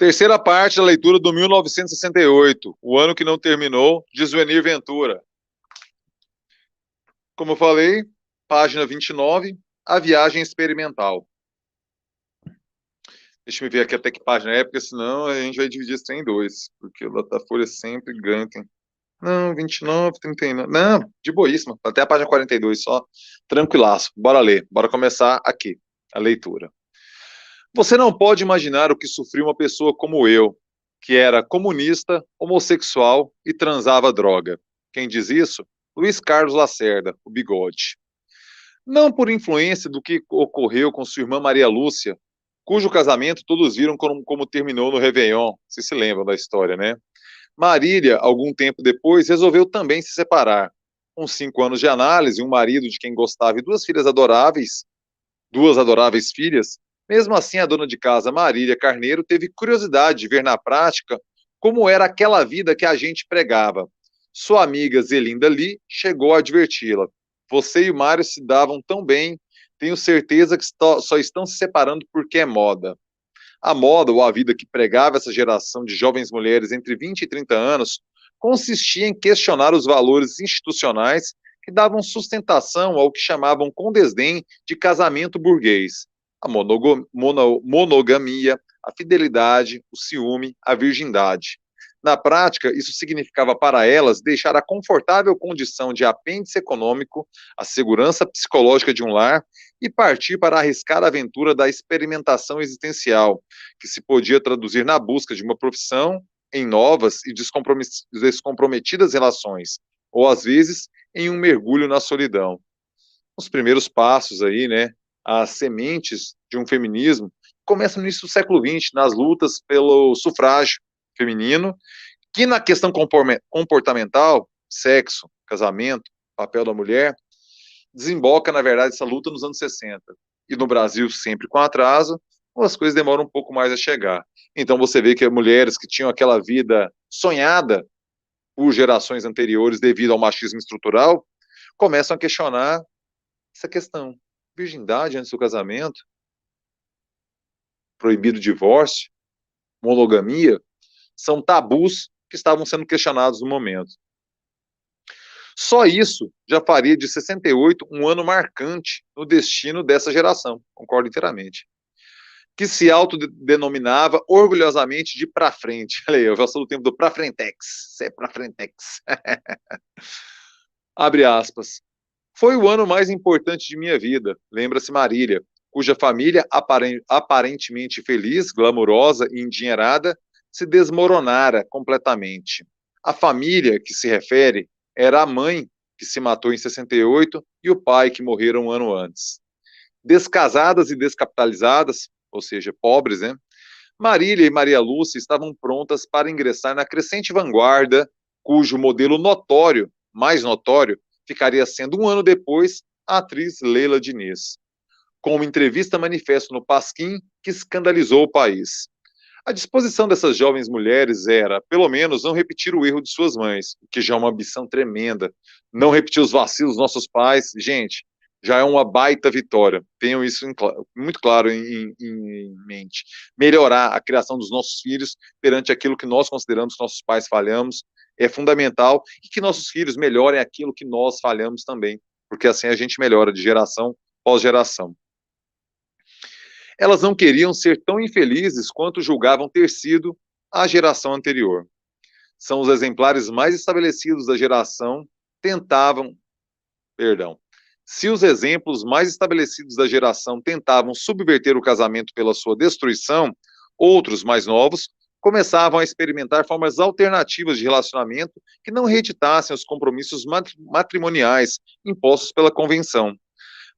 Terceira parte da leitura do 1968, o ano que não terminou, de Zuenir Ventura. Como eu falei, página 29, a viagem experimental. Deixa eu ver aqui até que página é, porque senão a gente vai dividir isso em dois, porque o Datafolha sempre ganha. Não, 29, 39. Não, de boíssima, até a página 42 só. Tranquilaço. Bora ler, bora começar aqui a leitura. Você não pode imaginar o que sofria uma pessoa como eu, que era comunista, homossexual e transava droga. Quem diz isso? Luiz Carlos Lacerda, o Bigode. Não por influência do que ocorreu com sua irmã Maria Lúcia, cujo casamento todos viram como terminou no Réveillon. Vocês se lembram da história, né? Marília, algum tempo depois, resolveu também se separar. Com 5 anos de análise, um marido de quem gostava e duas adoráveis filhas, mesmo assim a dona de casa, Marília Carneiro, teve curiosidade de ver na prática como era aquela vida que a gente pregava. Sua amiga Zelinda Lee chegou a adverti-la. Você e o Mário se davam tão bem, tenho certeza que só estão se separando porque é moda. A moda ou a vida que pregava essa geração de jovens mulheres entre 20 e 30 anos consistia em questionar os valores institucionais que davam sustentação ao que chamavam com desdém de casamento burguês. A monogamia, a fidelidade, o ciúme, a virgindade. Na prática, isso significava para elas deixar a confortável condição de apêndice econômico, a segurança psicológica de um lar e partir para arriscar a aventura da experimentação existencial, que se podia traduzir na busca de uma profissão em novas e descomprometidas relações, ou às vezes em um mergulho na solidão. Os primeiros passos aí, né, as sementes de um feminismo começam no início do século XX, nas lutas pelo sufrágio feminino, que na questão comportamental, sexo, casamento, papel da mulher, desemboca, na verdade, essa luta nos anos 60. E no Brasil, sempre com atraso, as coisas demoram um pouco mais a chegar. Então você vê que mulheres que tinham aquela vida sonhada por gerações anteriores devido ao machismo estrutural, começam a questionar essa questão. Virgindade antes do casamento, proibido o divórcio, monogamia, são tabus que estavam sendo questionados no momento. Só isso já faria de 68 um ano marcante no destino dessa geração, concordo inteiramente, que se autodenominava orgulhosamente de pra frente. Olha aí, eu já sou do tempo do pra frentex, você é pra frentex. Abre aspas. Foi o ano mais importante de minha vida, lembra-se Marília, cuja família, aparentemente feliz, glamurosa e endinheirada, se desmoronara completamente. A família que se refere era a mãe, que se matou em 68, e o pai, que morreram um ano antes. Descasadas e descapitalizadas, ou seja, pobres, né? Marília e Maria Lúcia estavam prontas para ingressar na crescente vanguarda, cujo modelo notório, mais notório, ficaria sendo um ano depois a atriz Leila Diniz, com uma entrevista manifesto no Pasquim que escandalizou o país. A disposição dessas jovens mulheres era, pelo menos, não repetir o erro de suas mães, que já é uma ambição tremenda. Não repetir os vacilos dos nossos pais, gente, já é uma baita vitória. Tenham isso muito claro em mente. Melhorar a criação dos nossos filhos perante aquilo que nós consideramos que nossos pais falhamos é fundamental, e que nossos filhos melhorem aquilo que nós falhamos também, porque assim a gente melhora de geração pós geração. Elas não queriam ser tão infelizes quanto julgavam ter sido a geração anterior. São os exemplares mais estabelecidos da geração Se os exemplos mais estabelecidos da geração tentavam subverter o casamento pela sua destruição, outros mais novos começavam a experimentar formas alternativas de relacionamento que não reeditassem os compromissos matrimoniais impostos pela convenção.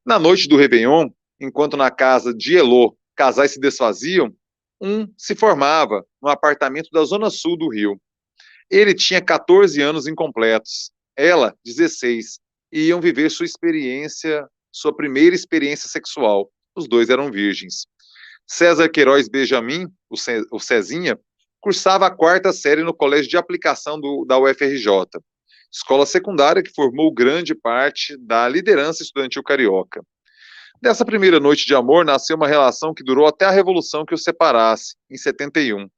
Na noite do Réveillon, enquanto na casa de Elô casais se desfaziam, um se formava no apartamento da zona sul do Rio. Ele tinha 14 anos incompletos, ela 16, e iam viver sua primeira experiência sexual. Os dois eram virgens. César Queiroz Benjamin, o Cezinha, cursava a 4ª série no colégio de aplicação da UFRJ, escola secundária que formou grande parte da liderança estudantil carioca. Dessa primeira noite de amor nasceu uma relação que durou até a revolução que os separasse, em 71.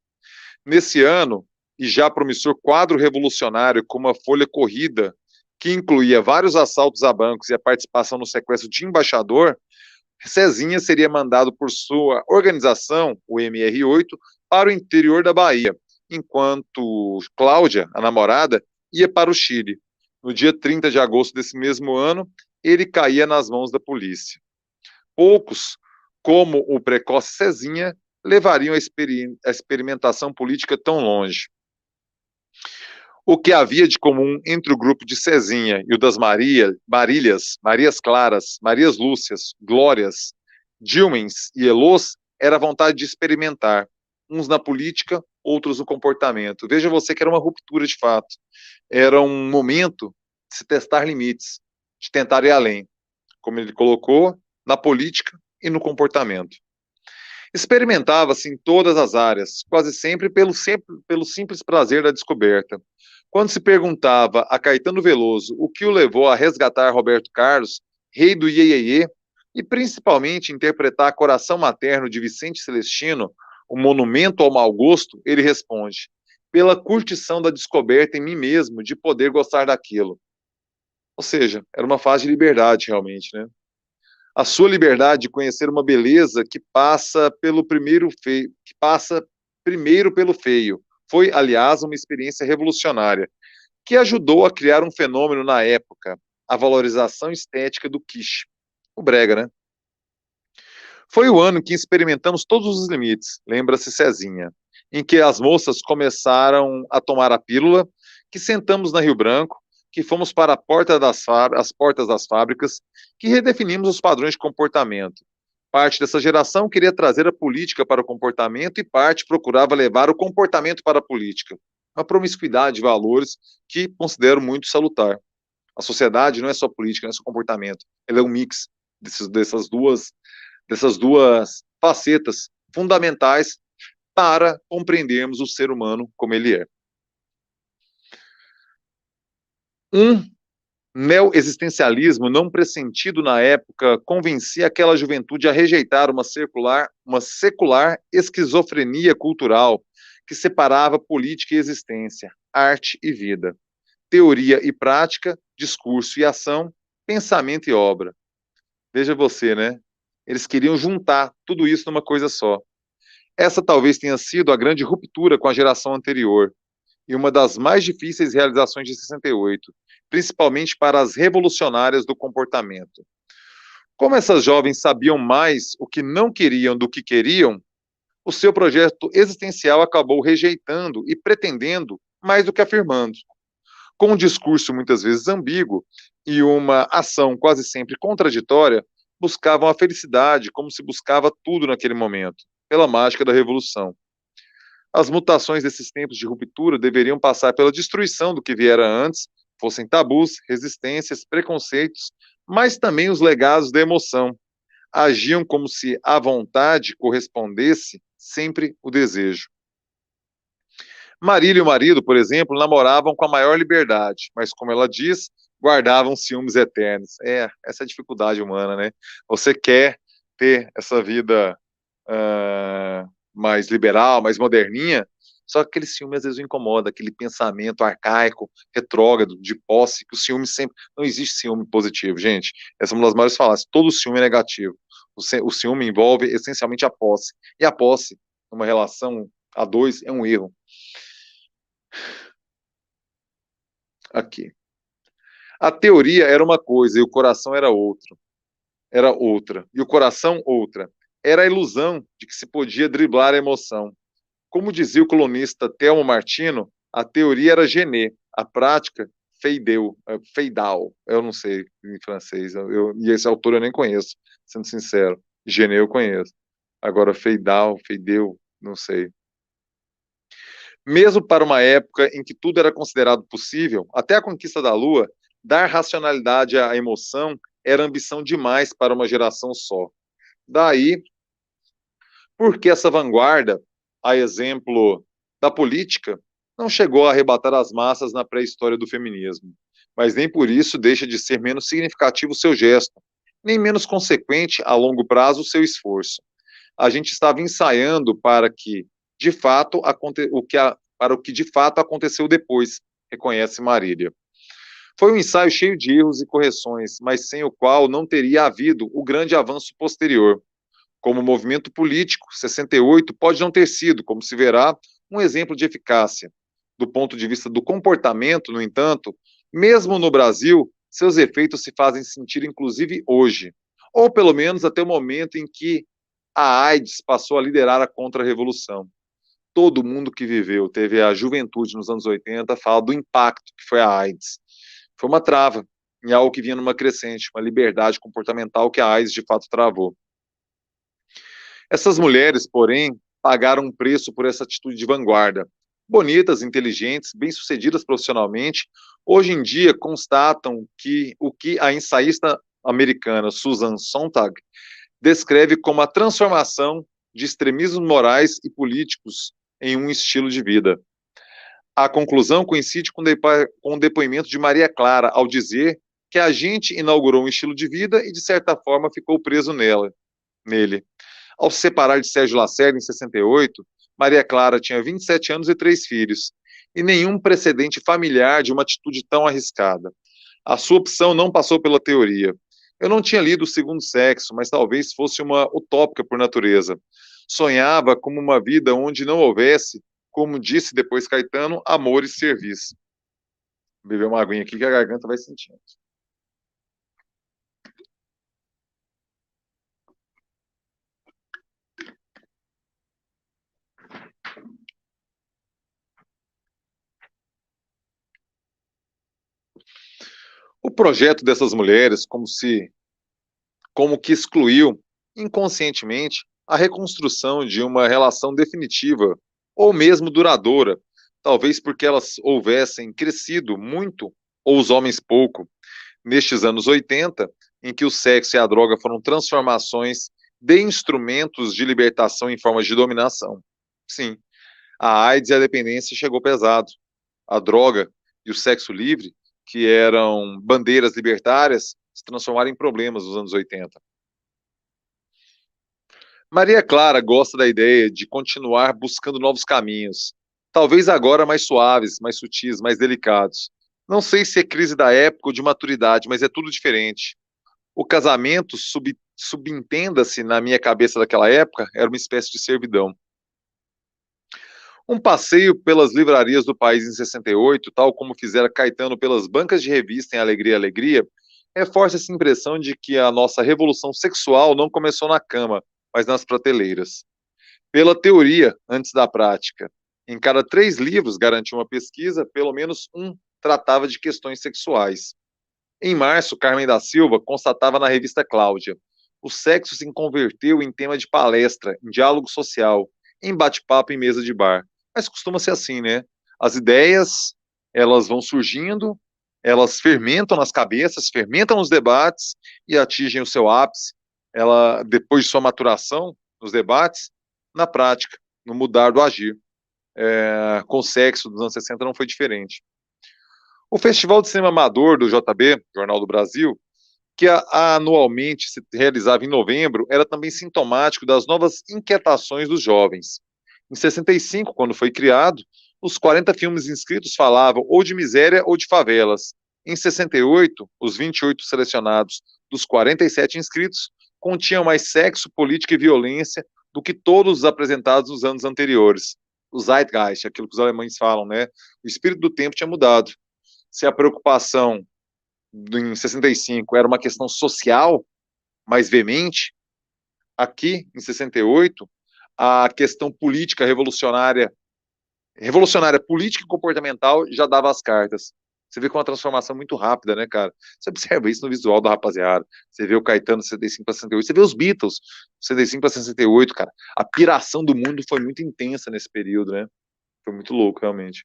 Nesse ano, e já promissor quadro revolucionário com uma folha corrida que incluía vários assaltos a bancos e a participação no sequestro de embaixador, Cezinha seria mandado por sua organização, o MR8, para o interior da Bahia, enquanto Cláudia, a namorada, ia para o Chile. No dia 30 de agosto desse mesmo ano, ele caía nas mãos da polícia. Poucos, como o precoce Cezinha, levariam a experimentação política tão longe. O que havia de comum entre o grupo de Cezinha e o das Marílias, Marias Claras, Marias Lúcias, Glórias, Dilmens e Elôs era a vontade de experimentar, uns na política, outros no comportamento. Veja você que era uma ruptura de fato. Era um momento de se testar limites, de tentar ir além, como ele colocou, na política e no comportamento. Experimentava-se em todas as áreas, quase sempre pelo simples prazer da descoberta. Quando se perguntava a Caetano Veloso o que o levou a resgatar Roberto Carlos, rei do iê-iê-iê, e principalmente interpretar Coração Materno de Vicente Celestino, o monumento ao mau gosto, ele responde: pela curtição da descoberta em mim mesmo de poder gostar daquilo. Ou seja, era uma fase de liberdade realmente, né? A sua liberdade de conhecer uma beleza que passa pelo primeiro feio, que passa primeiro pelo feio. Foi, aliás, uma experiência revolucionária, que ajudou a criar um fenômeno na época, a valorização estética do quiche, o brega, né? Foi o ano em que experimentamos todos os limites, lembra-se Cezinha, em que as moças começaram a tomar a pílula, que sentamos na Rio Branco, que fomos para a porta as portas das fábricas, que redefinimos os padrões de comportamento. Parte dessa geração queria trazer a política para o comportamento e parte procurava levar o comportamento para a política. Uma promiscuidade de valores que considero muito salutar. A sociedade não é só política, não é só comportamento. Ela é um mix dessas duas facetas fundamentais para compreendermos o ser humano como ele é. Um neo-existencialismo não pressentido na época convencia aquela juventude a rejeitar uma secular esquizofrenia cultural que separava política e existência, arte e vida, teoria e prática, discurso e ação, pensamento e obra. Veja você, né? Eles queriam juntar tudo isso numa coisa só. Essa talvez tenha sido a grande ruptura com a geração anterior e uma das mais difíceis realizações de 68, principalmente para as revolucionárias do comportamento. Como essas jovens sabiam mais o que não queriam do que queriam, o seu projeto existencial acabou rejeitando e pretendendo mais do que afirmando. Com um discurso muitas vezes ambíguo e uma ação quase sempre contraditória, buscavam a felicidade como se buscava tudo naquele momento, pela mágica da revolução. As mutações desses tempos de ruptura deveriam passar pela destruição do que viera antes, fossem tabus, resistências, preconceitos, mas também os legados da emoção. Agiam como se a vontade correspondesse sempre o desejo. Marília e o marido, por exemplo, namoravam com a maior liberdade, mas, como ela diz, guardavam ciúmes eternos. Essa é a dificuldade humana, né? Você quer ter essa vida mais liberal, mais moderninha, só que aquele ciúme às vezes o incomoda, aquele pensamento arcaico, retrógrado, de posse, que o ciúme sempre... Não existe ciúme positivo, gente. Essa é uma das maiores falácias. Todo ciúme é negativo. O ciúme envolve essencialmente a posse. E a posse, numa relação a dois, é um erro. Aqui. A teoria era uma coisa e o coração era outra. Era outra. E o coração, outra. Era a ilusão de que se podia driblar a emoção. Como dizia o colunista Telmo Martino, a teoria era gené, a prática feidal. Eu não sei em francês, e esse autor eu nem conheço, sendo sincero. Gené eu conheço. Agora feideu, não sei. Mesmo para uma época em que tudo era considerado possível, até a conquista da Lua, dar racionalidade à emoção era ambição demais para uma geração só. Daí, porque essa vanguarda, a exemplo da política, não chegou a arrebatar as massas na pré-história do feminismo, mas nem por isso deixa de ser menos significativo o seu gesto, nem menos consequente a longo prazo o seu esforço. A gente estava ensaiando para que, de fato, para o que de fato aconteceu depois, reconhece Marília. Foi um ensaio cheio de erros e correções, mas sem o qual não teria havido o grande avanço posterior. Como movimento político, 68 pode não ter sido, como se verá, um exemplo de eficácia. Do ponto de vista do comportamento, no entanto, mesmo no Brasil, seus efeitos se fazem sentir inclusive hoje, ou pelo menos até o momento em que a AIDS passou a liderar a contra-revolução. Todo mundo que viveu, teve a juventude nos anos 80, fala do impacto que foi a AIDS. Foi uma trava em algo que vinha numa crescente, uma liberdade comportamental que a AIDS de fato travou. Essas mulheres, porém, pagaram um preço por essa atitude de vanguarda. Bonitas, inteligentes, bem-sucedidas profissionalmente, hoje em dia constatam que o que a ensaísta americana Susan Sontag descreve como a transformação de extremismos morais e políticos em um estilo de vida. A conclusão coincide com o depoimento de Maria Clara ao dizer que a gente inaugurou um estilo de vida e, de certa forma, ficou preso nele. Ao se separar de Sérgio Lacerda em 68, Maria Clara tinha 27 anos e 3 filhos, e nenhum precedente familiar de uma atitude tão arriscada. A sua opção não passou pela teoria. Eu não tinha lido O Segundo Sexo, mas talvez fosse uma utópica por natureza. Sonhava como uma vida onde não houvesse, como disse depois Caetano, amor e serviço. Vou beber uma aguinha aqui que a garganta vai sentindo. O projeto dessas mulheres, como que excluiu inconscientemente a reconstrução de uma relação definitiva ou mesmo duradoura, talvez porque elas houvessem crescido muito ou os homens pouco nestes anos 80, em que o sexo e a droga foram transformações de instrumentos de libertação em formas de dominação. Sim, a AIDS e a dependência chegou pesado. A droga e o sexo livre, que eram bandeiras libertárias, se transformaram em problemas nos anos 80. Maria Clara gosta da ideia de continuar buscando novos caminhos, talvez agora mais suaves, mais sutis, mais delicados. Não sei se é crise da época ou de maturidade, mas é tudo diferente. O casamento, subentenda-se na minha cabeça daquela época, era uma espécie de servidão. Um passeio pelas livrarias do país em 68, tal como fizera Caetano pelas bancas de revista em Alegria, Alegria, reforça essa impressão de que a nossa revolução sexual não começou na cama, mas nas prateleiras. Pela teoria, antes da prática. Em cada 3 livros, garantiu uma pesquisa, pelo menos um tratava de questões sexuais. Em março, Carmen da Silva constatava na revista Cláudia: o sexo se converteu em tema de palestra, em diálogo social, em bate-papo em mesa de bar. Mas costuma ser assim, né? As ideias, elas vão surgindo, elas fermentam nas cabeças, fermentam nos debates e atingem o seu ápice, ela depois de sua maturação nos debates, na prática, no mudar do agir. Com o sexo dos anos 60 não foi diferente. O Festival de Cinema Amador do JB, Jornal do Brasil, que anualmente se realizava em novembro, era também sintomático das novas inquietações dos jovens. Em 65, quando foi criado, os 40 filmes inscritos falavam ou de miséria ou de favelas. Em 68, os 28 selecionados dos 47 inscritos continham mais sexo, política e violência do que todos os apresentados nos anos anteriores. O Zeitgeist, aquilo que os alemães falam, né? O espírito do tempo tinha mudado. Se a preocupação em 65 era uma questão social mais veemente, aqui em 68 a questão política revolucionária política e comportamental já dava as cartas. Você vê com uma transformação muito rápida, né, cara? Você observa isso no visual da rapaziada. Você vê o Caetano 65 para 68, você vê os Beatles 65 para 68, cara. A piração do mundo foi muito intensa nesse período, né? Foi muito louco, realmente.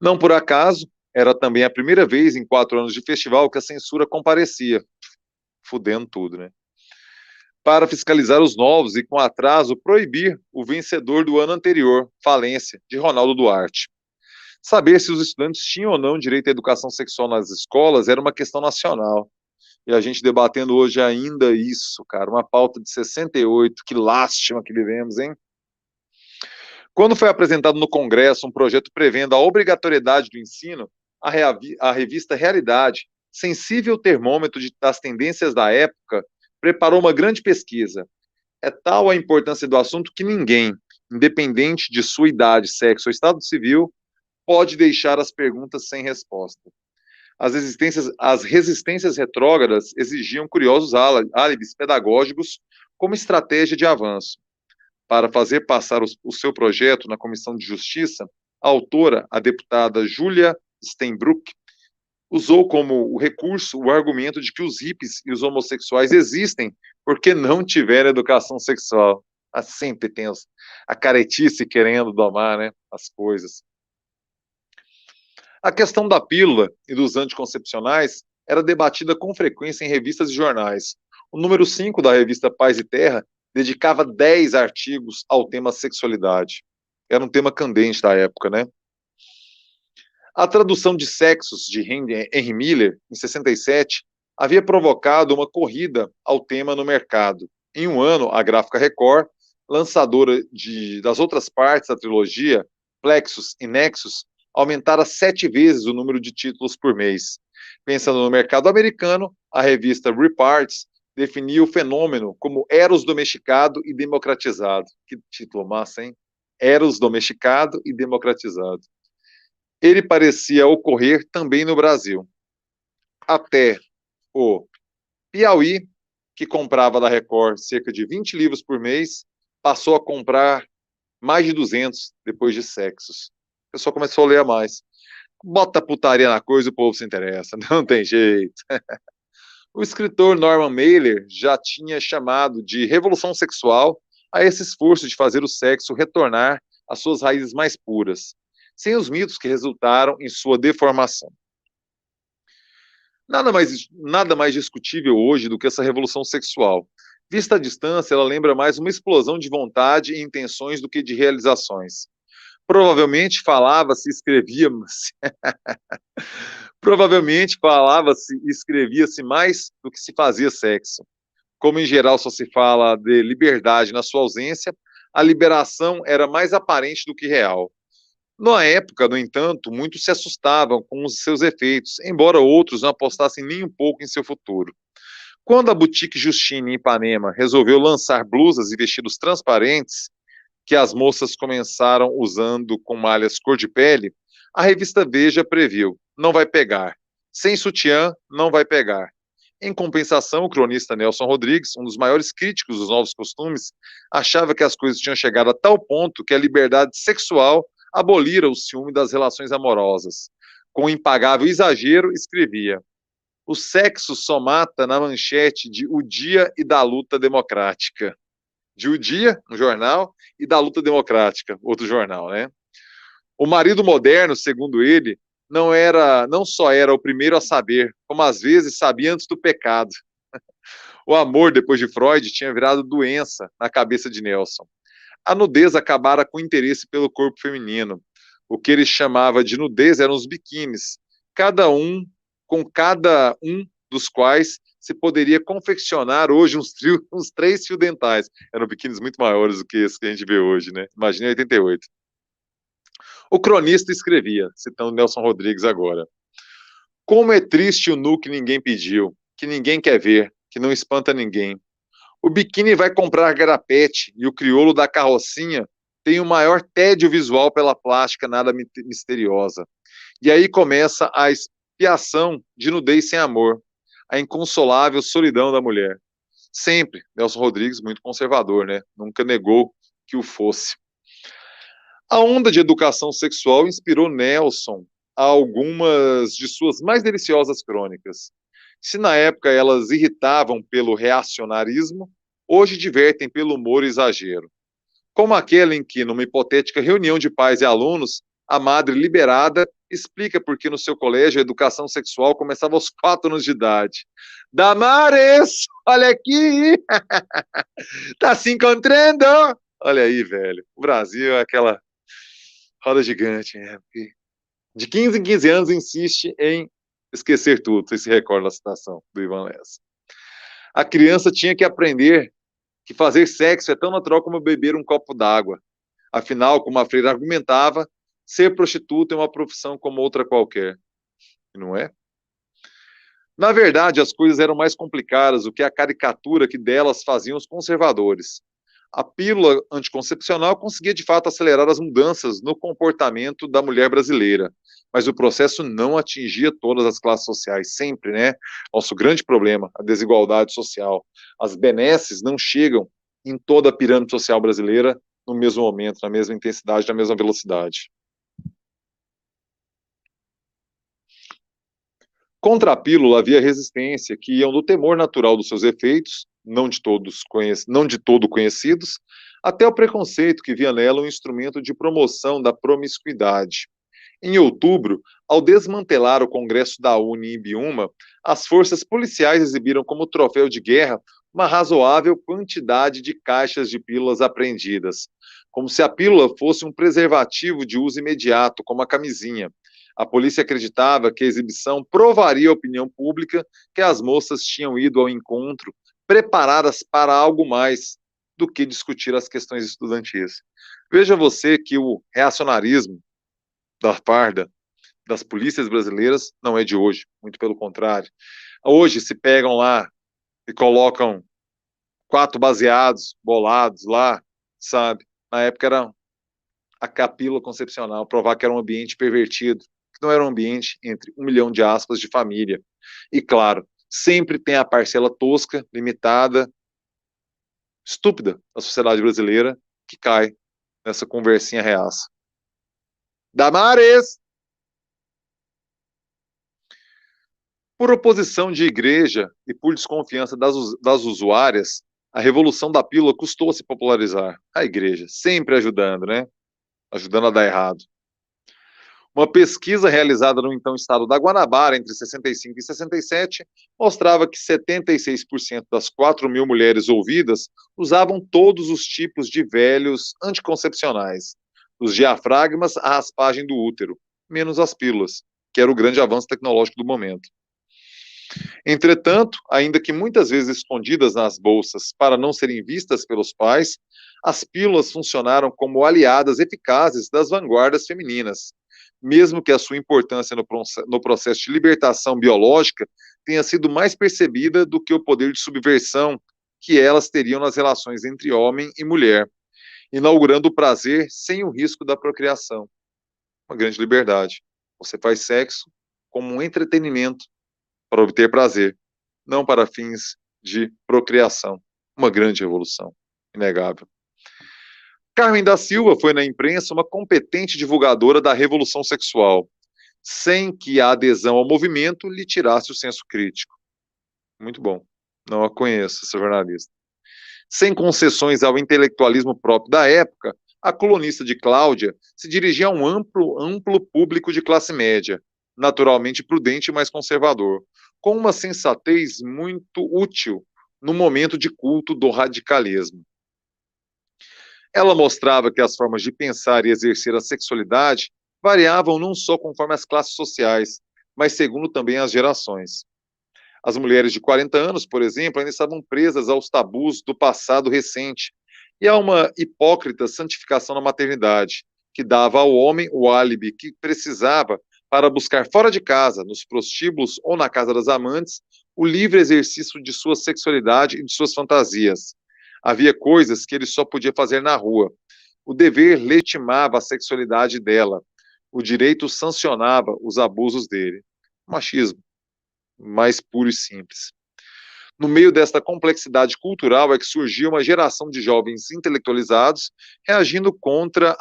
Não por acaso, era também a primeira vez em 4 anos de festival que a censura comparecia, fudendo tudo, né? Para fiscalizar os novos e, com atraso, proibir o vencedor do ano anterior, Falência, de Ronaldo Duarte. Saber se os estudantes tinham ou não direito à educação sexual nas escolas era uma questão nacional. E a gente debatendo hoje ainda isso, cara, uma pauta de 68, que lástima que vivemos, hein? Quando foi apresentado no Congresso um projeto prevendo a obrigatoriedade do ensino, a revista Realidade, sensível termômetro das tendências da época, preparou uma grande pesquisa. É tal a importância do assunto que ninguém, independente de sua idade, sexo ou estado civil, pode deixar as perguntas sem resposta. As resistências retrógradas exigiam curiosos álibis pedagógicos como estratégia de avanço. Para fazer passar o seu projeto na Comissão de Justiça, a autora, a deputada Julia Steinbrück, usou como o recurso o argumento de que os hippies e os homossexuais existem porque não tiveram educação sexual. Sempre tem a caretice querendo domar, né, as coisas. A questão da pílula e dos anticoncepcionais era debatida com frequência em revistas e jornais. O número 5 da revista Paz e Terra dedicava 10 artigos ao tema sexualidade. Era um tema candente da época, né? A tradução de Sexos, de Henry Miller, em 67, havia provocado uma corrida ao tema no mercado. Em um ano, a Gráfica Record, lançadora das outras partes da trilogia, Plexus e Nexus, aumentara 7 vezes o número de títulos por mês. Pensando no mercado americano, a revista Reparts definia o fenômeno como eros domesticado e democratizado. Que título massa, hein? Eros domesticado e democratizado. Ele parecia ocorrer também no Brasil. Até o Piauí, que comprava da Record cerca de 20 livros por mês, passou a comprar mais de 200 depois de Sexos. O pessoal começou a ler mais. Bota putaria na coisa, o povo se interessa, não tem jeito. O escritor Norman Mailer já tinha chamado de revolução sexual a esse esforço de fazer o sexo retornar às suas raízes mais puras, sem os mitos que resultaram em sua deformação. Nada mais discutível hoje do que essa revolução sexual. Vista à distância, ela lembra mais uma explosão de vontade e intenções do que de realizações. Provavelmente falava-se e escrevia-se mais do que se fazia sexo. Como em geral só se fala de liberdade na sua ausência, a liberação era mais aparente do que real. Na época, no entanto, muitos se assustavam com os seus efeitos, embora outros não apostassem nem um pouco em seu futuro. Quando a boutique Justine em Ipanema resolveu lançar blusas e vestidos transparentes, que as moças começaram usando com malhas cor de pele, a revista Veja previu: não vai pegar. Sem sutiã, não vai pegar. Em compensação, o cronista Nelson Rodrigues, um dos maiores críticos dos novos costumes, achava que as coisas tinham chegado a tal ponto que a liberdade sexual abolira o ciúme das relações amorosas. Com um impagável exagero, escrevia: o sexo só mata na manchete de O Dia e da Luta Democrática. De O Dia, um jornal, e da Luta Democrática, outro jornal, né? O marido moderno, segundo ele, não só era o primeiro a saber, como às vezes sabia antes do pecado. O amor, depois de Freud, tinha virado doença na cabeça de Nelson. A nudez acabara com o interesse pelo corpo feminino. O que ele chamava de nudez eram os biquínis, cada um dos quais se poderia confeccionar hoje uns 3 fios dentais. Eram biquínis muito maiores do que esse que a gente vê hoje, né? Imagina em 88. O cronista escrevia, citando Nelson Rodrigues agora: como é triste o nu que ninguém pediu, que ninguém quer ver, que não espanta ninguém. O biquíni vai comprar garapete e o crioulo da carrocinha tem o maior tédio visual pela plástica nada misteriosa. E aí começa a expiação de nudez sem amor, a inconsolável solidão da mulher. Sempre, Nelson Rodrigues, muito conservador, né? Nunca negou que o fosse. A onda de educação sexual inspirou Nelson a algumas de suas mais deliciosas crônicas. Se na época elas irritavam pelo reacionarismo, hoje divertem pelo humor e exagero. Como aquele em que, numa hipotética reunião de pais e alunos, a madre liberada explica por que no seu colégio a educação sexual começava aos 4 anos de idade. Damares, olha aqui, tá se encontrando? Olha aí, velho, o Brasil é aquela roda gigante, né? De 15 em 15 anos insiste em esquecer tudo, você se recorda da citação do Ivan Lessa. A criança tinha que aprender que fazer sexo é tão natural como beber um copo d'água. Afinal, como a freira argumentava, ser prostituta é uma profissão como outra qualquer, não é? Na verdade, as coisas eram mais complicadas do que a caricatura que delas faziam os conservadores. A pílula anticoncepcional conseguia de fato acelerar as mudanças no comportamento da mulher brasileira, mas o processo não atingia todas as classes sociais, sempre, né? Nosso grande problema, a desigualdade social. As benesses não chegam em toda a pirâmide social brasileira no mesmo momento, na mesma intensidade, na mesma velocidade. Contra a pílula havia resistência, que iam do temor natural dos seus efeitos, não de todo conhecidos, até o preconceito que via nela um instrumento de promoção da promiscuidade. Em outubro, ao desmantelar o Congresso da UNE em Ibiúma, as forças policiais exibiram como troféu de guerra uma razoável quantidade de caixas de pílulas apreendidas, como se a pílula fosse um preservativo de uso imediato, como a camisinha. A polícia acreditava que a exibição provaria à opinião pública que as moças tinham ido ao encontro preparadas para algo mais do que discutir as questões estudantis. Veja você que o reacionarismo da farda das polícias brasileiras não é de hoje, muito pelo contrário. Hoje se pegam lá e colocam 4 baseados bolados lá, sabe? Na época era a capila concepcional, provar que era um ambiente pervertido, que não era um ambiente, entre 1 milhão de aspas, de família. E claro, sempre tem a parcela tosca, limitada, estúpida da sociedade brasileira que cai nessa conversinha reaça. Damares! Por oposição de igreja e por desconfiança das usuárias, a revolução da pílula custou a se popularizar. A igreja, sempre ajudando, né? Ajudando a dar errado. Uma pesquisa realizada no então estado da Guanabara, entre 65 e 67, mostrava que 76% das 4 mil mulheres ouvidas usavam todos os tipos de velhos anticoncepcionais, dos diafragmas à raspagem do útero, menos as pílulas, que era o grande avanço tecnológico do momento. Entretanto, ainda que muitas vezes escondidas nas bolsas para não serem vistas pelos pais, as pílulas funcionaram como aliadas eficazes das vanguardas femininas, mesmo que a sua importância no processo de libertação biológica tenha sido mais percebida do que o poder de subversão que elas teriam nas relações entre homem e mulher, inaugurando o prazer sem o risco da procriação. Uma grande liberdade. Você faz sexo como um entretenimento para obter prazer, não para fins de procriação. Uma grande revolução, inegável. Carmen da Silva foi na imprensa uma competente divulgadora da revolução sexual, sem que a adesão ao movimento lhe tirasse o senso crítico. Muito bom. Não a conheço, essa jornalista. Sem concessões ao intelectualismo próprio da época, a colunista de Cláudia se dirigia a um amplo público de classe média, naturalmente prudente e mais conservador, com uma sensatez muito útil no momento de culto do radicalismo. Ela mostrava que as formas de pensar e exercer a sexualidade variavam não só conforme as classes sociais, mas segundo também as gerações. As mulheres de 40 anos, por exemplo, ainda estavam presas aos tabus do passado recente e a uma hipócrita santificação da maternidade, que dava ao homem o álibi que precisava para buscar fora de casa, nos prostíbulos ou na casa das amantes, o livre exercício de sua sexualidade e de suas fantasias. Havia coisas que ele só podia fazer na rua. O dever legitimava a sexualidade dela. O direito sancionava os abusos dele. Machismo mais puro e simples. No meio desta complexidade cultural é que surgiu uma geração de jovens intelectualizados reagindo contra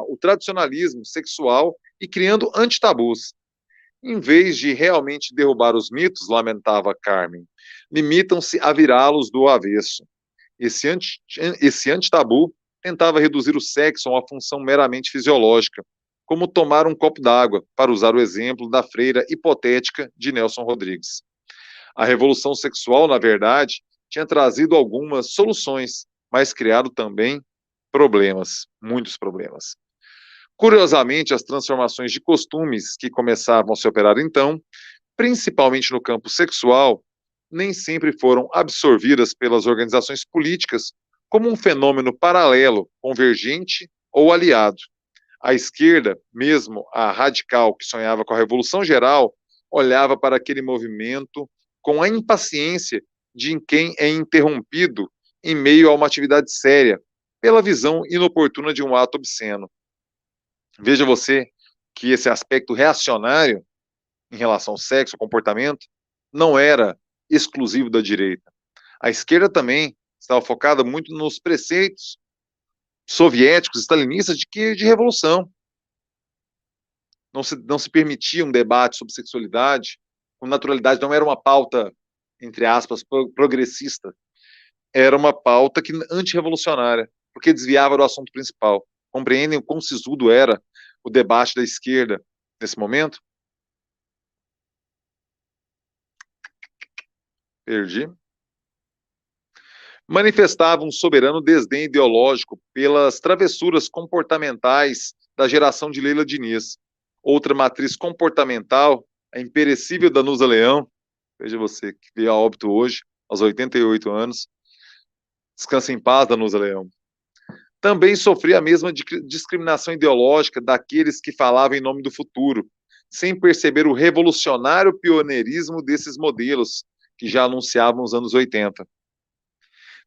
o tradicionalismo sexual e criando antitabus. Em vez de realmente derrubar os mitos, lamentava Carmen, limitam-se a virá-los do avesso. Esse antitabu tentava reduzir o sexo a uma função meramente fisiológica, como tomar um copo d'água, para usar o exemplo da freira hipotética de Nelson Rodrigues. A revolução sexual, na verdade, tinha trazido algumas soluções, mas criado também problemas, muitos problemas. Curiosamente, as transformações de costumes que começavam a se operar então, principalmente no campo sexual, nem sempre foram absorvidas pelas organizações políticas como um fenômeno paralelo, convergente ou aliado. A esquerda, mesmo a radical que sonhava com a revolução geral, olhava para aquele movimento com a impaciência de quem é interrompido em meio a uma atividade séria, pela visão inoportuna de um ato obsceno. Veja você que esse aspecto reacionário em relação ao sexo, ao comportamento, não era exclusivo da direita. A esquerda também estava focada muito nos preceitos soviéticos, stalinistas de revolução. Não se permitia um debate sobre sexualidade com naturalidade, não era uma pauta, entre aspas, progressista. Era uma pauta antirrevolucionária, porque desviava do assunto principal. Compreendem o quão sisudo era o debate da esquerda nesse momento? Perdi. Manifestava um soberano desdém ideológico pelas travessuras comportamentais da geração de Leila Diniz. Outra matriz comportamental, a imperecível Danusa Leão, veja você, que veio a óbito hoje, aos 88 anos. Descansa em paz, Danusa Leão. Também sofria a mesma discriminação ideológica daqueles que falavam em nome do futuro, sem perceber o revolucionário pioneirismo desses modelos que já anunciavam os anos 80.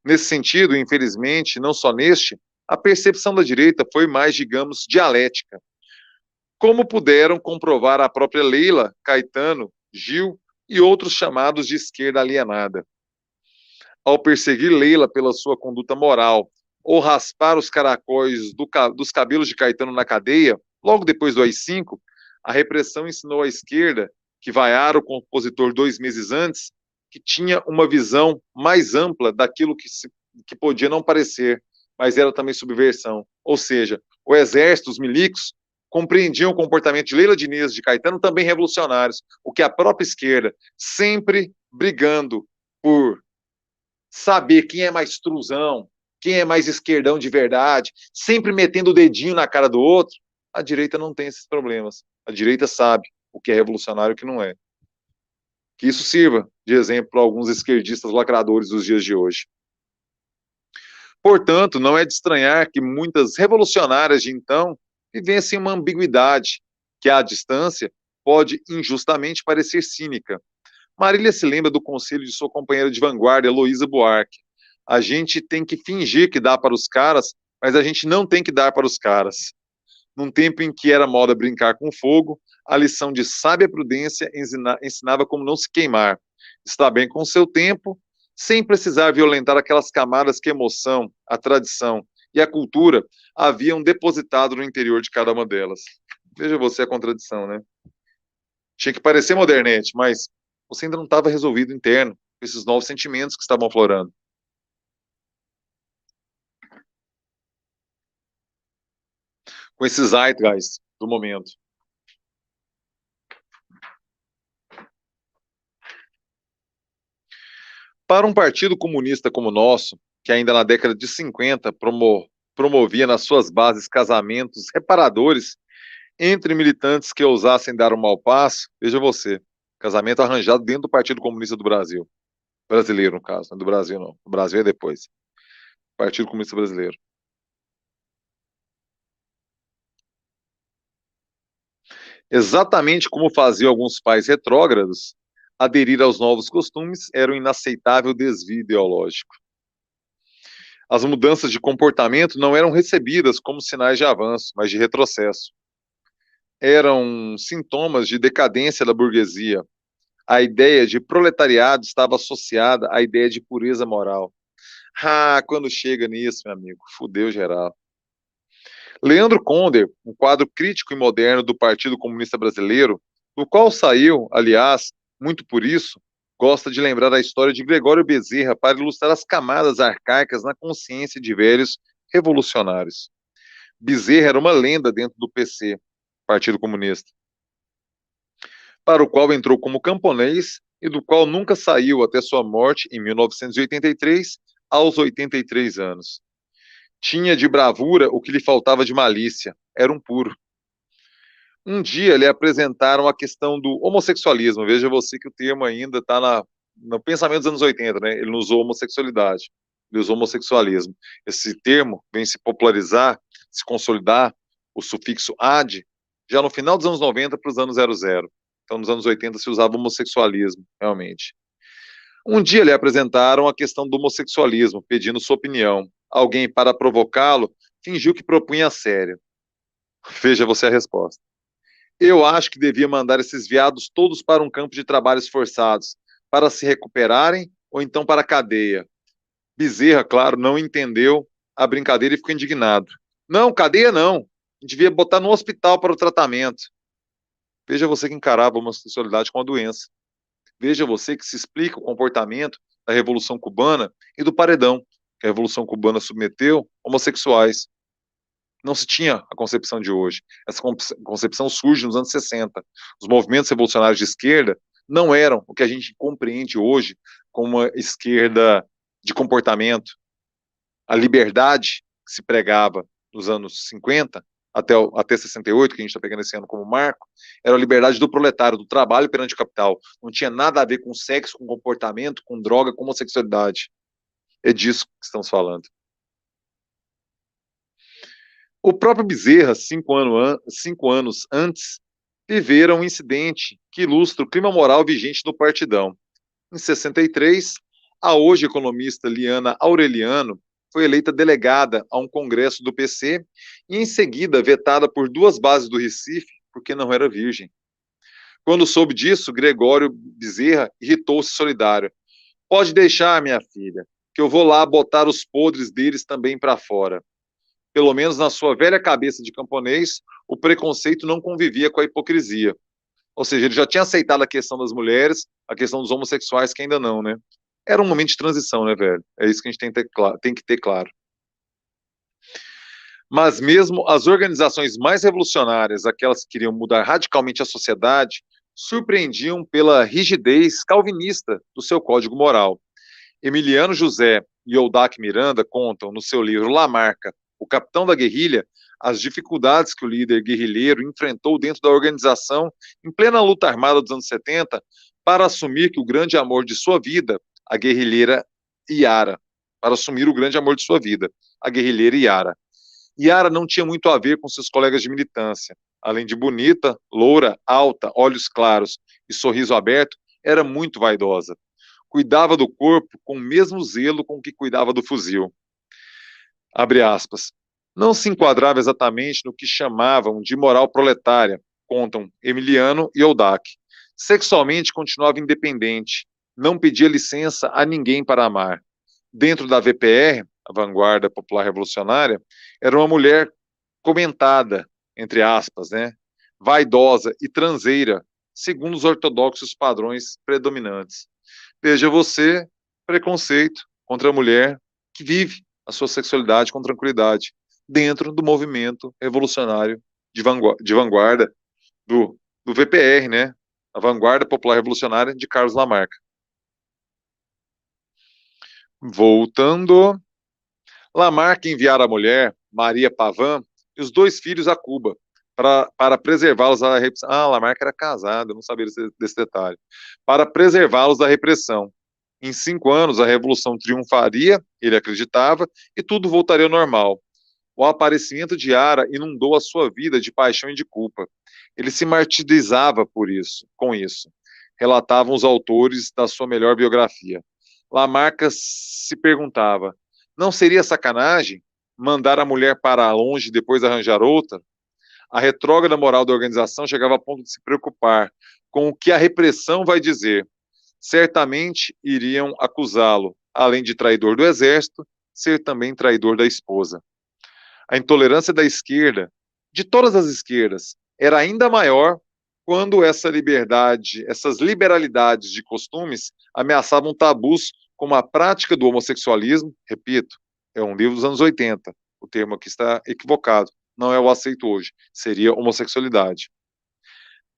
Nesse sentido, infelizmente, não só neste, a percepção da direita foi mais, digamos, dialética. Como puderam comprovar a própria Leila, Caetano, Gil e outros chamados de esquerda alienada. Ao perseguir Leila pela sua conduta moral ou raspar os caracóis dos cabelos de Caetano na cadeia, logo depois do AI-5, a repressão ensinou à esquerda, que vaiara o compositor 2 meses antes, que tinha uma visão mais ampla daquilo que podia não parecer, mas era também subversão. Ou seja, o exército, os milicos, compreendiam o comportamento de Leila Diniz, de Caetano, também revolucionários, o que a própria esquerda, sempre brigando por saber quem é mais truzão, quem é mais esquerdão de verdade, sempre metendo o dedinho na cara do outro, a direita não tem esses problemas. A direita sabe o que é revolucionário e o que não é. Que isso sirva de exemplo para alguns esquerdistas lacradores dos dias de hoje. Portanto, não é de estranhar que muitas revolucionárias de então vivessem uma ambiguidade que, à distância, pode injustamente parecer cínica. Marília se lembra do conselho de sua companheira de vanguarda, Heloísa Buarque. A gente tem que fingir que dá para os caras, mas a gente não tem que dar para os caras. Num tempo em que era moda brincar com fogo, a lição de sábia prudência ensinava como não se queimar, estar bem com o seu tempo, sem precisar violentar aquelas camadas que a emoção, a tradição e a cultura haviam depositado no interior de cada uma delas. Veja você a contradição, né? Tinha que parecer modernete, mas você ainda não estava resolvido interno com esses novos sentimentos que estavam aflorando. Com esses zeitgeist do momento. Para um partido comunista como o nosso, que ainda na década de 50 promovia nas suas bases casamentos reparadores entre militantes que ousassem dar um mau passo, veja você, casamento arranjado dentro do Partido Comunista do Brasil. Brasileiro, no caso, não é do Brasil, não. O Brasil é depois. Partido Comunista Brasileiro. Exatamente como faziam alguns pais retrógrados, aderir aos novos costumes era um inaceitável desvio ideológico. As mudanças de comportamento não eram recebidas como sinais de avanço, mas de retrocesso. Eram sintomas de decadência da burguesia. A ideia de proletariado estava associada à ideia de pureza moral. Ah, quando chega nisso, meu amigo, fudeu geral. Leandro Conder, um quadro crítico e moderno do Partido Comunista Brasileiro, do qual saiu, aliás, muito por isso, gosta de lembrar a história de Gregório Bezerra para ilustrar as camadas arcaicas na consciência de velhos revolucionários. Bezerra era uma lenda dentro do PC, Partido Comunista, para o qual entrou como camponês e do qual nunca saiu até sua morte em 1983, aos 83 anos. Tinha de bravura o que lhe faltava de malícia, era um puro. Um dia lhe apresentaram a questão do homossexualismo, veja você que o termo ainda está no pensamento dos anos 80, né? Ele não usou homossexualidade. Deus homossexualismo. Esse termo vem se popularizar, se consolidar, o sufixo ad, já no final dos anos 90 para os anos 00. Então, nos anos 80 se usava homossexualismo, realmente. Um dia lhe apresentaram a questão do homossexualismo, pedindo sua opinião. Alguém, para provocá-lo, fingiu que propunha a sério. Veja você a resposta. Eu acho que devia mandar esses viados todos para um campo de trabalhos forçados, para se recuperarem ou então para a cadeia. Bezerra, claro, não entendeu a brincadeira e ficou indignado. Não, cadeia não. Devia botar no hospital para o tratamento. Veja você que encarava a homossexualidade como uma doença. Veja você que se explica o comportamento da Revolução Cubana e do paredão, que a Revolução Cubana submeteu homossexuais. Não se tinha a concepção de hoje. Essa concepção surge nos anos 60. Os movimentos revolucionários de esquerda não eram o que a gente compreende hoje como uma esquerda de comportamento. A liberdade que se pregava nos anos 50 até 68, que a gente está pegando esse ano como marco, era a liberdade do proletário, do trabalho perante o capital. Não tinha nada a ver com sexo, com comportamento, com droga, com homossexualidade. É disso que estamos falando. O próprio Bezerra, 5 anos antes, vivera um incidente que ilustra o clima moral vigente do partidão. Em 63, a hoje economista Liana Aureliano foi eleita delegada a um congresso do PC e, em seguida, vetada por 2 bases do Recife, porque não era virgem. Quando soube disso, Gregório Bezerra irritou-se solidário. Pode deixar, minha filha, que eu vou lá botar os podres deles também para fora. Pelo menos na sua velha cabeça de camponês, o preconceito não convivia com a hipocrisia. Ou seja, ele já tinha aceitado a questão das mulheres, a questão dos homossexuais, que ainda não, né? Era um momento de transição, né, velho? É isso que a gente tem que ter claro. Mas mesmo as organizações mais revolucionárias, aquelas que queriam mudar radicalmente a sociedade, surpreendiam pela rigidez calvinista do seu código moral. Emiliano José e Eudac Miranda contam no seu livro Lamarca, o capitão da guerrilha, as dificuldades que o líder guerrilheiro enfrentou dentro da organização em plena luta armada dos anos 70 para assumir que o grande amor de sua vida, a guerrilheira Iara, para assumir o grande amor de sua vida, a guerrilheira Iara. Iara não tinha muito a ver com seus colegas de militância. Além de bonita, loura, alta, olhos claros e sorriso aberto, era muito vaidosa. Cuidava do corpo com o mesmo zelo com que cuidava do fuzil. Abre aspas. Não se enquadrava exatamente no que chamavam de moral proletária, contam Emiliano e Eudac. Sexualmente continuava independente, não pedia licença a ninguém para amar. Dentro da VPR, a Vanguarda Popular Revolucionária, era uma mulher comentada, entre aspas, né? Vaidosa e transeira, segundo os ortodoxos padrões predominantes. Veja você, preconceito contra a mulher que vive a sua sexualidade com tranquilidade, dentro do movimento revolucionário de vanguarda do VPR, né? A Vanguarda Popular Revolucionária de Carlos Lamarck. Voltando, Lamarck enviara a mulher, Maria Pavan, e os 2 filhos a Cuba, para preservá-los da repressão. Ah, Lamarck era casado, eu não sabia desse detalhe. Para preservá-los da repressão. Em 5 anos, a revolução triunfaria, ele acreditava, e tudo voltaria ao normal. O aparecimento de Ara inundou a sua vida de paixão e de culpa. Ele se martirizava com isso, relatavam os autores da sua melhor biografia. Lamarck se perguntava: não seria sacanagem mandar a mulher para longe e depois arranjar outra? A retrógrada moral da organização chegava a ponto de se preocupar com o que a repressão vai dizer. Certamente iriam acusá-lo, além de traidor do exército, ser também traidor da esposa. A intolerância da esquerda, de todas as esquerdas, era ainda maior quando essas liberalidades de costumes ameaçavam tabus como a prática do homossexualismo. Repito, é um livro dos anos 80, o termo aqui está equivocado, não é o aceito hoje, seria homossexualidade.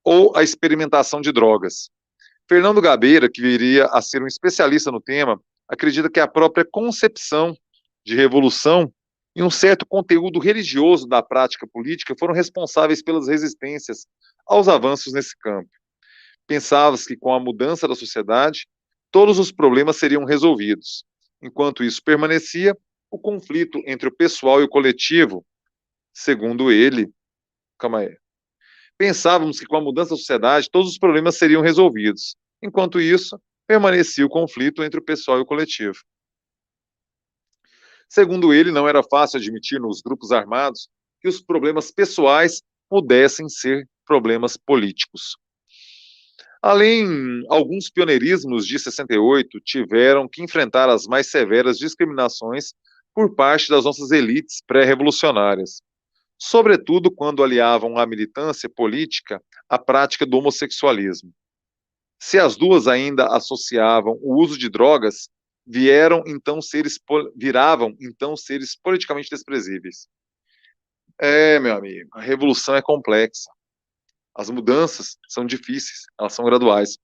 Ou a experimentação de drogas. Fernando Gabeira, que viria a ser um especialista no tema, acredita que a própria concepção de revolução e um certo conteúdo religioso da prática política foram responsáveis pelas resistências aos avanços nesse campo. Pensava-se que com a mudança da sociedade, todos os problemas seriam resolvidos. Enquanto isso permanecia, o conflito entre o pessoal e o coletivo, segundo ele, calma aí, pensávamos que com a mudança da sociedade todos os problemas seriam resolvidos. Enquanto isso, permanecia o conflito entre o pessoal e o coletivo. Segundo ele, não era fácil admitir nos grupos armados que os problemas pessoais pudessem ser problemas políticos. Além, alguns pioneirismos de 68 tiveram que enfrentar as mais severas discriminações por parte das nossas elites pré-revolucionárias, sobretudo quando aliavam a militância política à prática do homossexualismo. Se as duas ainda associavam o uso de drogas, viravam então seres politicamente desprezíveis. Meu amigo, a revolução é complexa. As mudanças são difíceis, elas são graduais.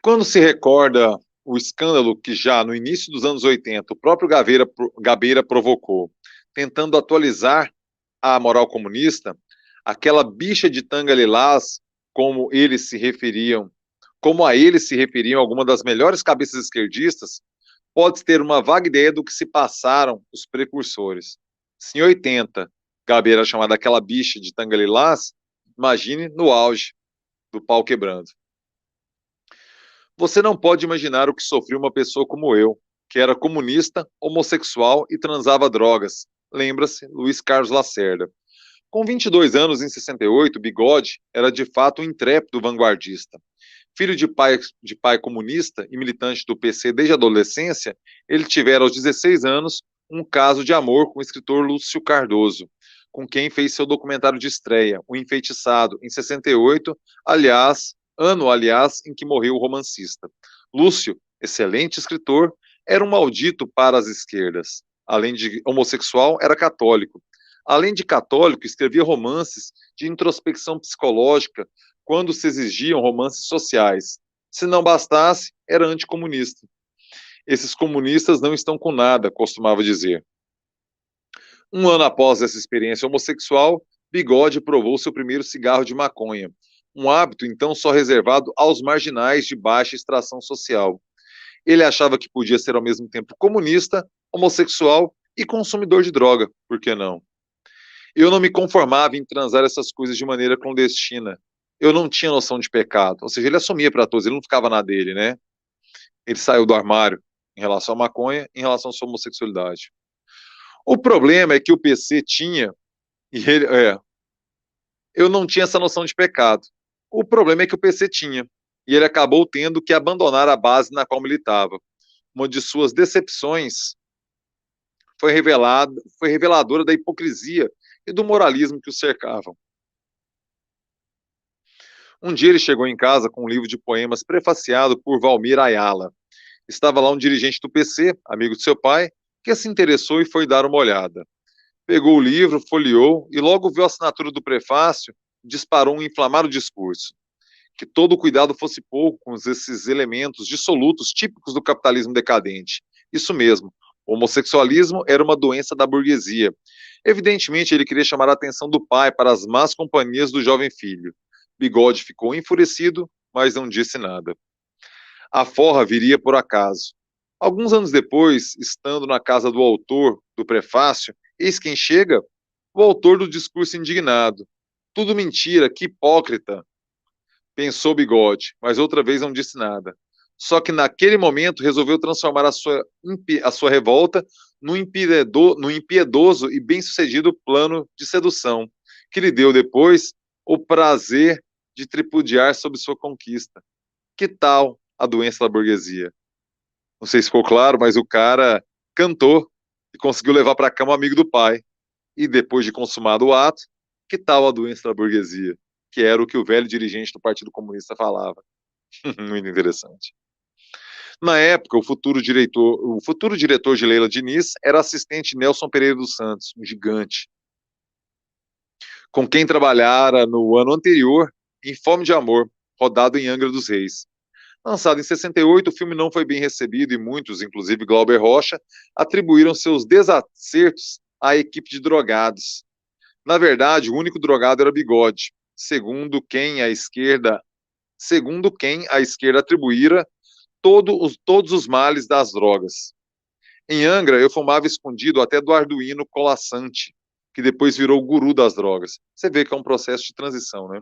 Quando se recorda o escândalo que já no início dos anos 80 o próprio Gabeira provocou, tentando atualizar a moral comunista, aquela bicha de tanga lilás, como eles se referiam, como a eles se referiam algumas das melhores cabeças esquerdistas, pode ter uma vaga ideia do que se passaram os precursores. Se em 80 Gabeira era chamada aquela bicha de tanga lilás, imagine no auge do pau quebrando. Você não pode imaginar o que sofreu uma pessoa como eu, que era comunista, homossexual e transava drogas. Lembra-se, Luiz Carlos Lacerda. Com 22 anos, em 68, Bigode era de fato um intrépido vanguardista. Filho de pai comunista e militante do PC desde a adolescência, ele tivera aos 16 anos um caso de amor com o escritor Lúcio Cardoso, com quem fez seu documentário de estreia, O Enfeitiçado, em 68, aliás, em que morreu o romancista. Lúcio, excelente escritor, era um maldito para as esquerdas. Além de homossexual, era católico. Além de católico, escrevia romances de introspecção psicológica quando se exigiam romances sociais. Se não bastasse, era anticomunista. Esses comunistas não estão com nada, costumava dizer. Um ano após essa experiência homossexual, Bigode provou seu primeiro cigarro de maconha, um hábito então só reservado aos marginais de baixa extração social. Ele achava que podia ser ao mesmo tempo comunista, homossexual e consumidor de droga, por que não? Eu não me conformava em transar essas coisas de maneira clandestina. Eu não tinha noção de pecado. Ou seja, ele assumia para todos, ele não ficava na dele, né? Ele saiu do armário em relação à maconha, em relação à sua homossexualidade. O problema é que o PC tinha, e ele, eu não tinha essa noção de pecado. O problema é que o PC tinha, e ele acabou tendo que abandonar a base na qual militava. Uma de suas decepções foi reveladora da hipocrisia e do moralismo que o cercavam. Um dia ele chegou em casa com um livro de poemas prefaciado por Valmir Ayala. Estava lá um dirigente do PC, amigo de seu pai, que se interessou e foi dar uma olhada. Pegou o livro, folheou e logo viu a assinatura do prefácio, disparou um inflamado discurso. Que todo cuidado fosse pouco com esses elementos dissolutos típicos do capitalismo decadente. Isso mesmo, o homossexualismo era uma doença da burguesia. Evidentemente, ele queria chamar a atenção do pai para as más companhias do jovem filho. Bigode ficou enfurecido, mas não disse nada. A forra viria por acaso. Alguns anos depois, estando na casa do autor do prefácio, eis quem chega? O autor do discurso indignado. Tudo mentira, que hipócrita, pensou Bigode, mas outra vez não disse nada. Só que naquele momento resolveu transformar a sua revolta no impiedoso e bem-sucedido plano de sedução, que lhe deu depois o prazer de tripudiar sobre sua conquista. Que tal a doença da burguesia? Não sei se ficou claro, mas o cara cantou e conseguiu levar para a cama um amigo do pai. E depois de consumado o ato, que tal a doença da burguesia? Que era o que o velho dirigente do Partido Comunista falava. Muito interessante. Na época, o futuro diretor de Leila Diniz era assistente Nelson Pereira dos Santos, um gigante, com quem trabalhara no ano anterior em Fome de Amor, rodado em Angra dos Reis. Lançado em 68, o filme não foi bem recebido e muitos, inclusive Glauber Rocha, atribuíram seus desacertos à equipe de drogados. Na verdade, o único drogado era Bigode, segundo quem a esquerda atribuíra todos os males das drogas. Em Angra, eu fumava escondido até do Arduino Colassante, que depois virou o guru das drogas. Você vê que é um processo de transição, né?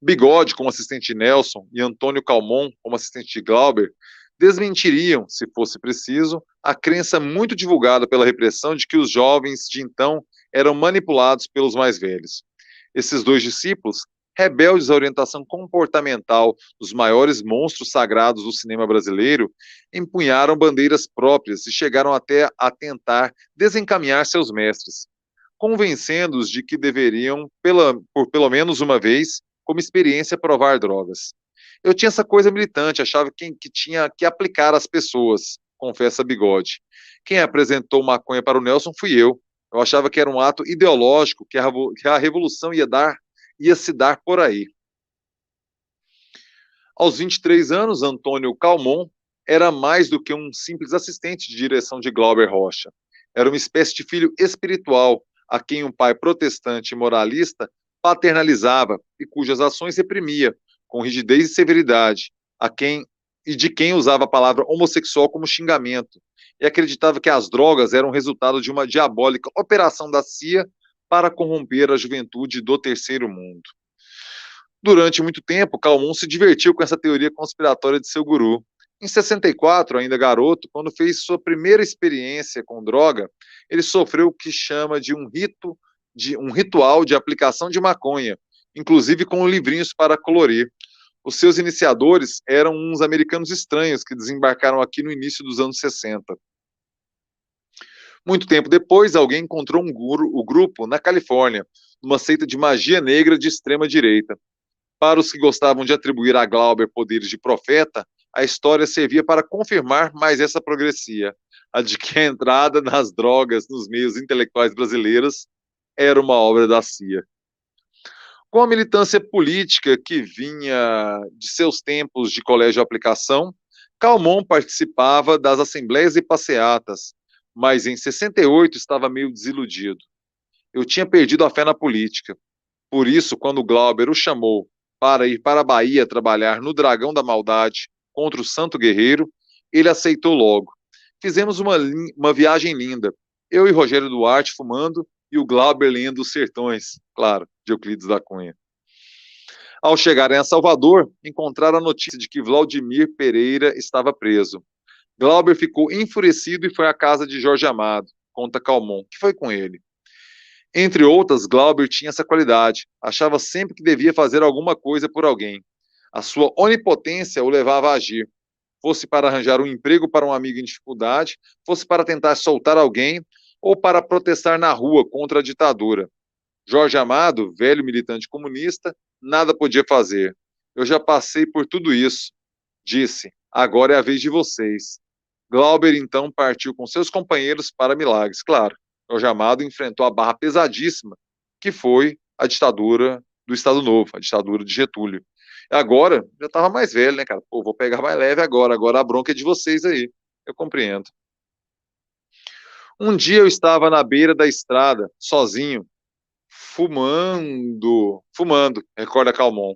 Bigode, como assistente de Nelson, e Antônio Calmon, como assistente de Glauber, desmentiriam, se fosse preciso, a crença muito divulgada pela repressão de que os jovens de então eram manipulados pelos mais velhos. Esses dois discípulos, rebeldes à orientação comportamental dos maiores monstros sagrados do cinema brasileiro, empunharam bandeiras próprias e chegaram até a tentar desencaminhar seus mestres, convencendo-os de que deveriam, por pelo menos uma vez, como experiência, provar drogas. Eu tinha essa coisa militante, achava que tinha que aplicar às pessoas, confessa Bigode. Quem apresentou maconha para o Nelson fui eu. Eu achava que era um ato ideológico, que a revolução ia se dar por aí. Aos 23 anos, Antônio Calmon era mais do que um simples assistente de direção de Glauber Rocha. Era uma espécie de filho espiritual, a quem um pai protestante e moralista paternalizava e cujas ações reprimia, com rigidez e severidade, de quem usava a palavra homossexual como xingamento, e acreditava que as drogas eram resultado de uma diabólica operação da CIA para corromper a juventude do terceiro mundo. Durante muito tempo, Calmon se divertiu com essa teoria conspiratória de seu guru. Em 64, ainda garoto, quando fez sua primeira experiência com droga, ele sofreu o que chama de um ritual de aplicação de maconha, inclusive com livrinhos para colorir. Os seus iniciadores eram uns americanos estranhos que desembarcaram aqui no início dos anos 60. Muito tempo depois, alguém encontrou o grupo na Califórnia, numa seita de magia negra de extrema direita. Para os que gostavam de atribuir a Glauber poderes de profeta, a história servia para confirmar mais essa progressia, a de que a entrada nas drogas nos meios intelectuais brasileiros era uma obra da CIA. Com a militância política que vinha de seus tempos de colégio de aplicação, Calmon participava das assembleias e passeatas, mas em 68 estava meio desiludido. Eu tinha perdido a fé na política. Por isso, quando Glauber o chamou para ir para a Bahia trabalhar no Dragão da Maldade contra o Santo Guerreiro, ele aceitou logo. Fizemos uma viagem linda, eu e Rogério Duarte fumando e o Glauber lendo Os Sertões, claro, de Euclides da Cunha. Ao chegarem a Salvador, encontraram a notícia de que Vladimir Pereira estava preso. Glauber ficou enfurecido e foi à casa de Jorge Amado, conta Calmon, que foi com ele. Entre outras, Glauber tinha essa qualidade. Achava sempre que devia fazer alguma coisa por alguém. A sua onipotência o levava a agir. Fosse para arranjar um emprego para um amigo em dificuldade, fosse para tentar soltar alguém, ou para protestar na rua contra a ditadura. Jorge Amado, velho militante comunista, nada podia fazer. Eu já passei por tudo isso. Disse, agora é a vez de vocês. Glauber então partiu com seus companheiros para Milagres, claro. Jorge Amado enfrentou a barra pesadíssima, que foi a ditadura do Estado Novo, a ditadura de Getúlio. Agora, já estava mais velho, né, cara? Pô, vou pegar mais leve agora a bronca é de vocês aí. Eu compreendo. Um dia eu estava na beira da estrada, sozinho, fumando, recorda Calmon.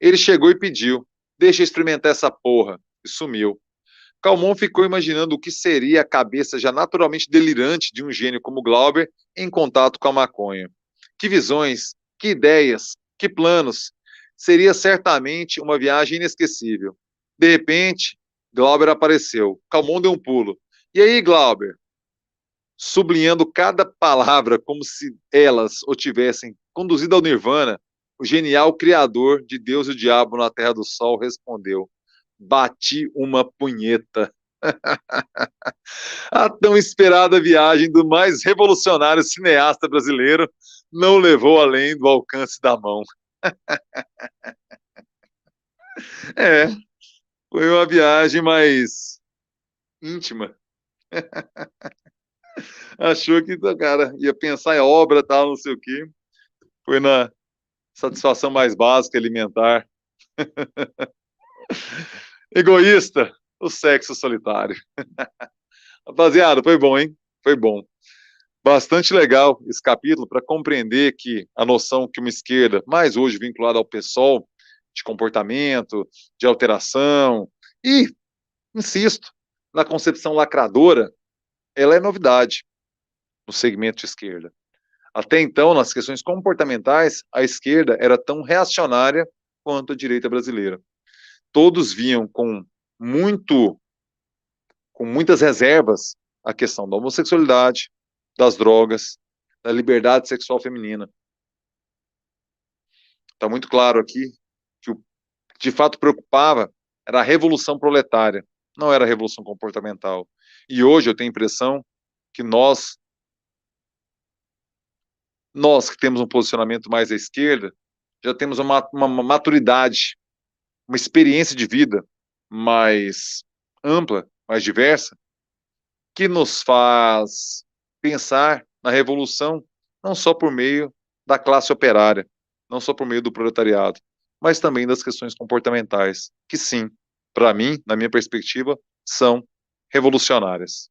Ele chegou e pediu, deixa eu experimentar essa porra, e sumiu. Calmon ficou imaginando o que seria a cabeça já naturalmente delirante de um gênio como Glauber em contato com a maconha. Que visões, que ideias, que planos. Seria certamente uma viagem inesquecível. De repente, Glauber apareceu. Calmon deu um pulo. E aí, Glauber? Sublinhando cada palavra como se elas o tivessem conduzido ao Nirvana, o genial criador de Deus e o Diabo na Terra do Sol respondeu: bati uma punheta. A tão esperada viagem do mais revolucionário cineasta brasileiro não levou além do alcance da mão. É, foi uma viagem mais íntima. Achou que o cara ia pensar em obra, tal, não sei o quê. Foi na satisfação mais básica, alimentar. Egoísta, o sexo solitário. Rapaziada, foi bom, hein? Foi bom. Bastante legal esse capítulo para compreender que a noção que uma esquerda, mais hoje vinculada ao PSOL, de comportamento, de alteração, e, insisto, na concepção lacradora, ela é novidade no segmento de esquerda. Até então, nas questões comportamentais, a esquerda era tão reacionária quanto a direita brasileira. Todos viam com muitas reservas a questão da homossexualidade, das drogas, da liberdade sexual feminina. Está muito claro aqui que o que de fato preocupava era a revolução proletária, não era a revolução comportamental. E hoje eu tenho a impressão que nós que temos um posicionamento mais à esquerda, já temos uma maturidade, uma experiência de vida mais ampla, mais diversa, que nos faz pensar na revolução não só por meio da classe operária, não só por meio do proletariado, mas também das questões comportamentais, que sim, para mim, na minha perspectiva, são revolucionárias.